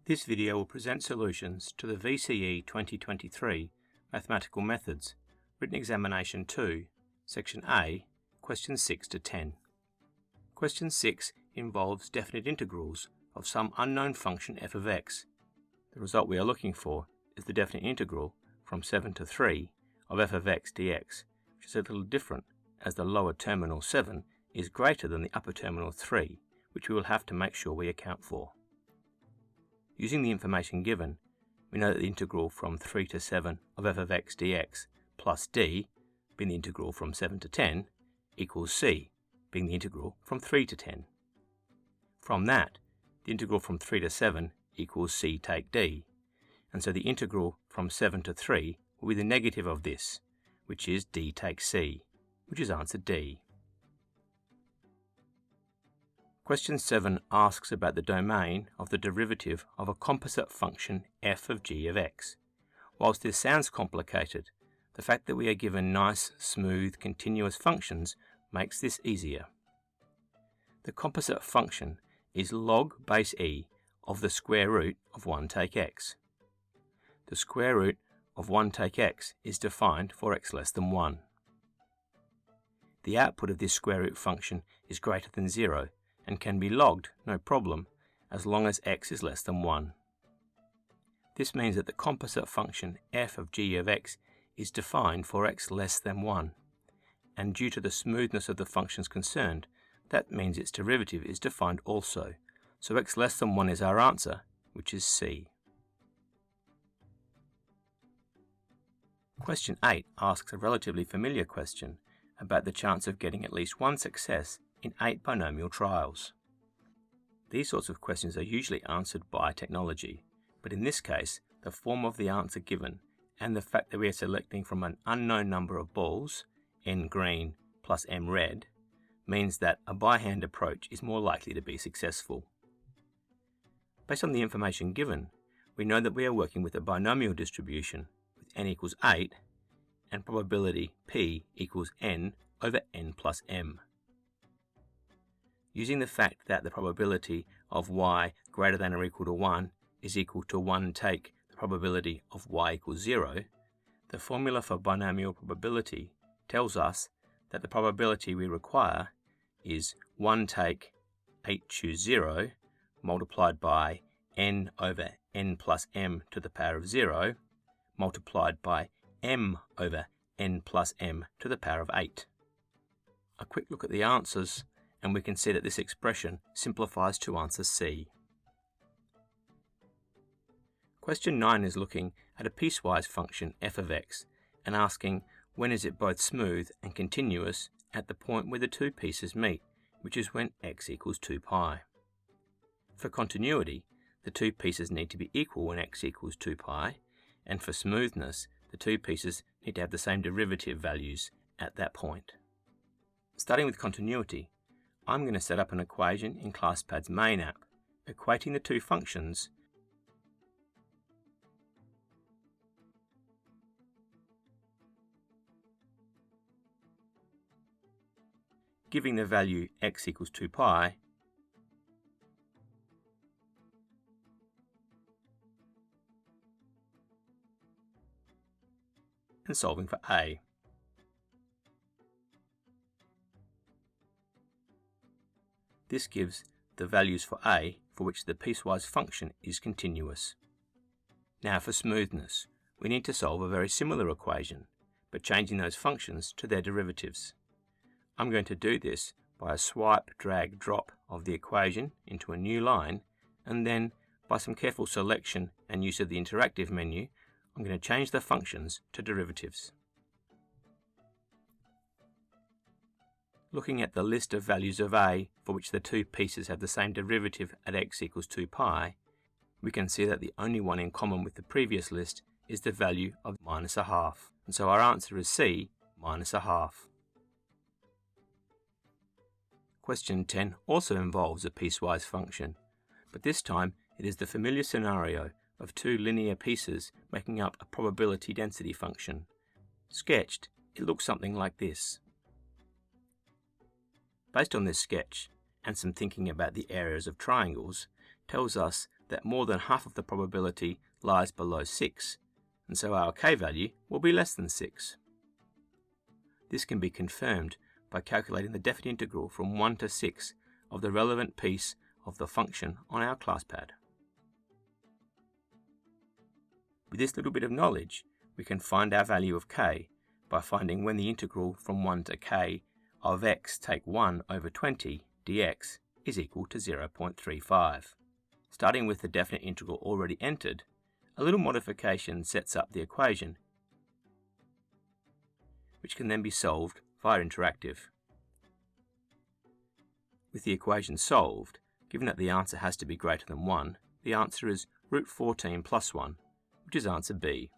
This video will present solutions to the VCE 2023 Mathematical Methods, Written Examination 2, Section A, Questions 6 to 10. Question 6 involves definite integrals of some unknown function f of x. The result we are looking for is the definite integral from 7 to 3 of f of x dx, which is a little different as the lower terminal 7 is greater than the upper terminal 3, which we will have to make sure we account for. Using the information given, we know that the integral from 3 to 7 of f of x dx plus d, being the integral from 7 to 10, equals c, being the integral from 3 to 10. From that, the integral from 3 to 7 equals c take d, and so the integral from 7 to 3 will be the negative of this, which is d take c, which is answer D. Question 7 asks about the domain of the derivative of a composite function f of g of x. Whilst this sounds complicated, the fact that we are given nice, smooth, continuous functions makes this easier. The composite function is log base e of the square root of 1 take x. The square root of 1 take x is defined for x less than 1. The output of this square root function is greater than 0 and can be logged, no problem, as long as x is less than 1. This means that the composite function f of g of x is defined for x less than 1, and due to the smoothness of the functions concerned, that means its derivative is defined also, so x less than 1 is our answer, which is C. Question 8 asks a relatively familiar question about the chance of getting at least one success in 8 binomial trials. These sorts of questions are usually answered by technology, but in this case, the form of the answer given and the fact that we are selecting from an unknown number of balls, n green plus m red, means that a by-hand approach is more likely to be successful. Based on the information given, we know that we are working with a binomial distribution with n equals 8 and probability p equals n over n plus m. Using the fact that the probability of y greater than or equal to 1 is equal to 1 take the probability of y equals 0, the formula for binomial probability tells us that the probability we require is 1 take 8 choose 0 multiplied by n over n plus m to the power of 0 multiplied by m over n plus m to the power of 8. A quick look at the answers and we can see that this expression simplifies to answer C. Question 9 is looking at a piecewise function f of x and asking when is it both smooth and continuous at the point where the two pieces meet, which is when x equals 2 pi. For continuity, the two pieces need to be equal when x equals 2 pi, and for smoothness, the two pieces need to have the same derivative values at that point. Starting with continuity, I'm going to set up an equation in ClassPad's main app, equating the two functions giving the value x equals 2 pi and solving for a. This gives the values for a for which the piecewise function is continuous. Now for smoothness, we need to solve a very similar equation, but changing those functions to their derivatives. I'm going to do this by a swipe, drag, drop of the equation into a new line, and then by some careful selection and use of the interactive menu, I'm going to change the functions to derivatives. Looking at the list of values of a for which the two pieces have the same derivative at x equals 2 pi, we can see that the only one in common with the previous list is the value of minus a half, and so our answer is C, minus a half. Question 10 also involves a piecewise function, but this time it is the familiar scenario of two linear pieces making up a probability density function. Sketched, it looks something like this. Based on this sketch, and some thinking about the areas of triangles, tells us that more than half of the probability lies below 6, and so our k value will be less than 6. This can be confirmed by calculating the definite integral from 1 to 6 of the relevant piece of the function on our ClassPad. With this little bit of knowledge, we can find our value of k by finding when the integral from 1 to k of x take 1 over 20 dx is equal to 0.35. Starting with the definite integral already entered, a little modification sets up the equation, which can then be solved via interactive. With the equation solved, given that the answer has to be greater than 1, the answer is root 14 plus 1, which is answer B.